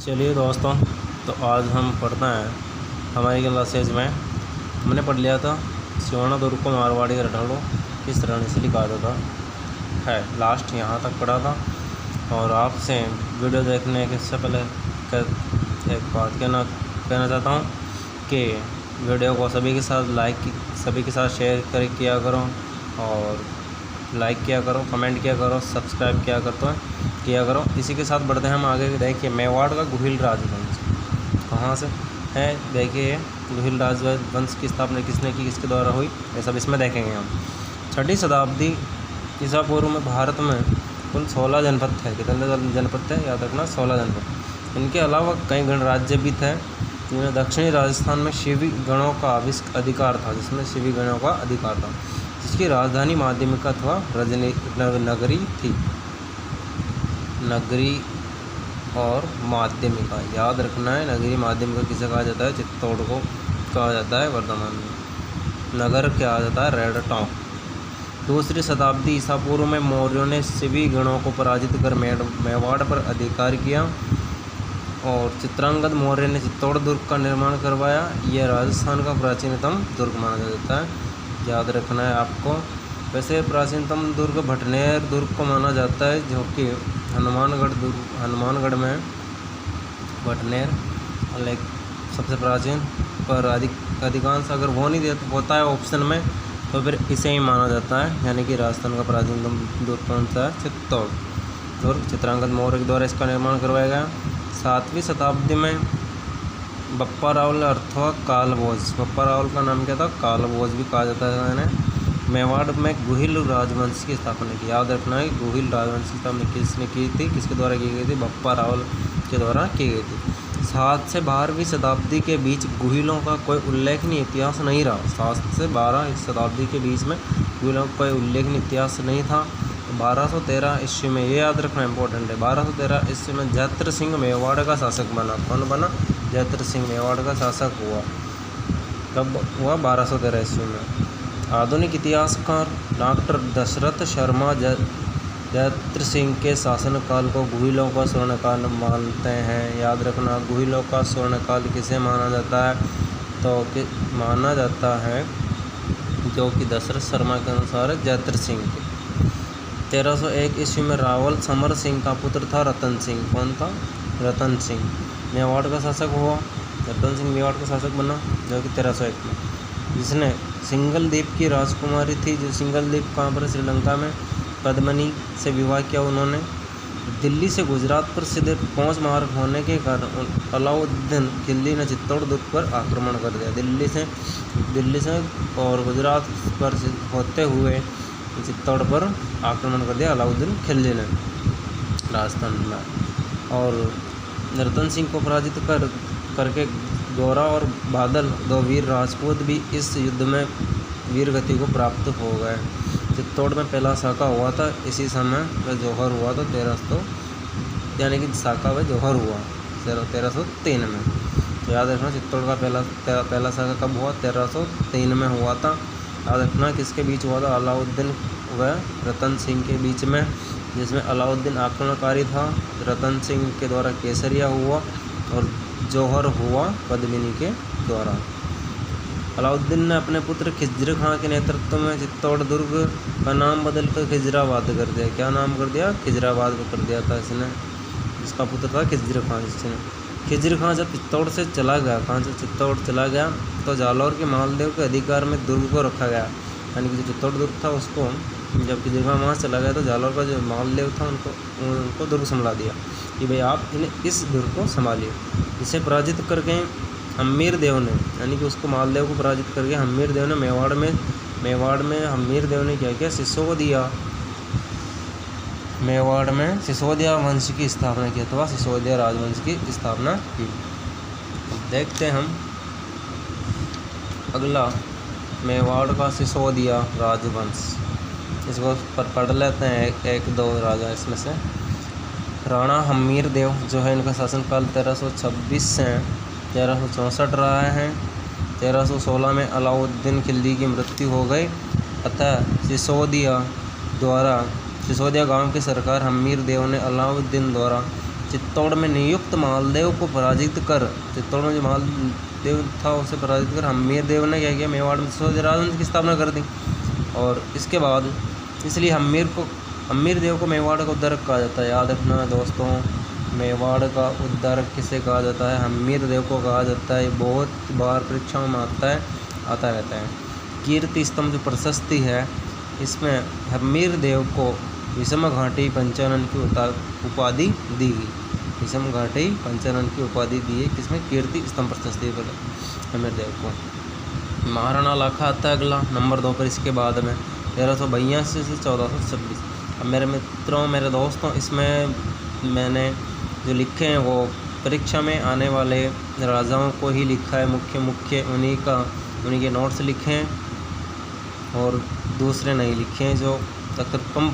चलिए दोस्तों, तो आज हम पढ़ते हैं हमारी क्लासेज में। हमने पढ़ लिया था स्वर्ण दुर्ग को मारवाड़ी का रटाड़ो किस तरह से लिखा जाता है। लास्ट यहाँ तक पढ़ा था। और आपसे वीडियो देखने के से पहले एक बात कहना चाहता हूँ कि वीडियो को सभी के साथ शेयर किया करो, और लाइक किया करो, कमेंट किया करो, सब्सक्राइब किया करो। इसी के साथ बढ़ते हैं हम आगे। देखिए, मेवाड़ का गुहिल राजवंश कहाँ से है। देखिए, गुहिल राजवंश की स्थापना किसने की, किसके द्वारा हुई, ये सब इसमें देखेंगे हम। 6वीं शताब्दी ईसा पूर्व में भारत में कुल 16 जनपद थे। कितने जनपद थे याद रखना, 16 जनपद। इनके अलावा कई गणराज्य भी थे, जिनमें दक्षिणी राजस्थान में शिवी गणों का अधिकार था, जिसकी राजधानी माध्यमिका अथवा नगरी थी। नगरी और माध्यमिका याद रखना है। नगरी माध्यमिका किसे कहा जाता है, चित्तौड़ को कहा जाता है। वर्तमान में नगर क्या आ जाता है, रेड टॉप। 2री शताब्दी ईसा पूर्व में मौर्यों ने शिवी गणों को पराजित कर मेवाड़ पर अधिकार किया, और चित्रांगद मौर्य ने चित्तौड़ दुर्ग का निर्माण करवाया। यह राजस्थान का प्राचीनतम दुर्ग माना जाता है, याद रखना है आपको। वैसे प्राचीनतम दुर्ग भटनेर दुर्ग को माना जाता है, जो कि हनुमानगढ़ में भटनेर सबसे प्राचीन। पर अधिकांश अगर वो नहीं होता है ऑप्शन में, तो फिर इसे ही माना जाता है, यानी कि राजस्थान का प्राचीनतम दुर्ग कौन सा है, चित्तौड़ दुर्ग। चित्रांगद मौर्य के द्वारा इसका निर्माण करवाया गया। 7वीं शताब्दी में बप्पा रावल अथवा कालभोज, बप्पा रावल का नाम क्या था, कालभोज भी कहा जाता है। मैंने मेवाड़ में गुहिल राजवंश की स्थापना की। याद रखना है, गुहिल राजवंश की स्थापना किसने की थी, किसके द्वारा की गई थी, बप्पा रावल के द्वारा की गई थी। 7 से 12वीं शताब्दी के बीच गुहिलों का कोई उल्लेखनीय इतिहास नहीं रहा। 7 से 12 शताब्दी के बीच में गुहिलों का कोई उल्लेखनीय इतिहास नहीं था। 1213 ईस्वी में, ये याद रखना इंपॉर्टेंट है, 1213 ईस्वी में जयत्र सिंह मेवाड़ का शासक बना। कौन बना, जयत्र सिंह मेवाड़ का शासक हुआ। कब हुआ, 1213 ईस्वी में। आधुनिक इतिहासकार डॉक्टर दशरथ शर्मा जयत्र सिंह के शासनकाल को गुहिलों का स्वर्णकाल मानते हैं। याद रखना, गुहिलों का स्वर्णकाल किसे माना जाता है, तो माना जाता है जो कि दशरथ शर्मा के अनुसार जयत्र सिंह के। 1301 ईस्वी में रावल समर सिंह का पुत्र था रतन सिंह। कौन था, रतन सिंह मेवाड़ का शासक हुआ। रतन सिंह मेवाड़ का शासक बना, जो कि 1301 में, जिसने सिंगल द्वीप की राजकुमारी थी। जो सिंगल द्वीप कहाँ पर, श्रीलंका में, पद्मनी से विवाह किया उन्होंने। दिल्ली से गुजरात पर सीधे पहुँच मार्ग होने के कारण अलाउद्दीन खिलजी ने चित्तौड़ दुर्ग पर आक्रमण कर दिया। दिल्ली से और गुजरात पर होते हुए चित्तौड़ पर आक्रमण कर दिया अलाउद्दीन खिलजी ने राजस्थान में। और रतन सिंह को पराजित करके गौरा और बादल, 2 वीर राजपूत भी इस युद्ध में वीरगति को प्राप्त हो गए। चित्तौड़ में पहला साका हुआ था, इसी समय वह जौहर हुआ था 1300, यानी कि साका व जौहर हुआ 1303 में। तो याद रखना, चित्तौड़ का पहला साका कब हुआ, 1303 में हुआ था। याद रखना किसके बीच हुआ था, अलाउद्दीन व रतन सिंह के बीच में, जिसमें अलाउद्दीन आक्रमणकारी था। रतन सिंह के द्वारा केसरिया हुआ और जौहर हुआ पद्मिनी के द्वारा। अलाउद्दीन ने अपने पुत्र खिज्र खां के नेतृत्व में चित्तौड़ दुर्ग का नाम बदलकर खिजराबाद कर दिया। क्या नाम कर दिया, खिजराबाद कर दिया था इसने, जिसका पुत्र था खिज्र खां। जिसने खिज्र खां जब चित्तौड़ से चला गया, कहाँ से चित्तौड़ चला गया, तो जालौर के मालदेव के अधिकार में दुर्ग को रखा गया। यानी कि जो चित्तौड़ दुर्ग था उसको, जब खिज्र खां वहाँ चला गया, तो जालौर का जो मालदेव था उनको दुर्ग संभाला दिया कि भाई आप इस दुर्ग को संभालिए। इसे पराजित करके हम्मीर देव ने, यानी कि उसको मालदेव को पराजित करके हम्मीर देव ने मेवाड़ में हम्मीर देव ने क्या किया, मेवाड़ में सिसोदिया वंश की स्थापना की, अथवा सिसोदिया राजवंश की स्थापना की। देखते हैं हम अगला, मेवाड़ का सिसोदिया राजवंश। इसको पढ़ लेते हैं, एक दो राजा इसमें से। राणा हम्मीर देव जो है, इनका शासनकाल 1326 से 1364 रहा है। 1316 में अलाउद्दीन खिलजी की मृत्यु हो गई, अतः सिसोदिया गांव की सरकार हम्मीर देव ने अलाउद्दीन द्वारा चित्तौड़ में नियुक्त मालदेव को पराजित कर, चित्तौड़ में जो मालदेव था उसे पराजित कर हम्मीर देव ने क्या किया, मेवाड़ में स्वराज राजवंश की स्थापना कर दी। और इसके बाद इसलिए हम्मीर देव को मेवाड़ का उद्धारक कहा जाता है। याद रखना दोस्तों, मेवाड़ का उद्धारक किसे कहा जाता है, हम्मीर देव को कहा जाता है। बहुत बार परीक्षाओं में आता रहता है। कीर्ति स्तंभ जो प्रशस्ति है इसमें हम्मीर देव को विषम घाटी पंचानन की उपाधि दी गई। विषम घाटी पंचानन की उपाधि दी है किसमें, कीर्ति स्तंभ प्रशस्ति पर हम्मीर देव को। महाराणा लाखा आता है अगला नंबर 2 पर इसके बाद में 1382 से 1426। अब मेरे मित्रों, मेरे दोस्तों, इसमें मैंने जो लिखे हैं वो परीक्षा में आने वाले राजाओं को ही लिखा है, मुख्य उन्हीं के नोट्स लिखे हैं और दूसरे नहीं लिखे हैं जो अक्सर कम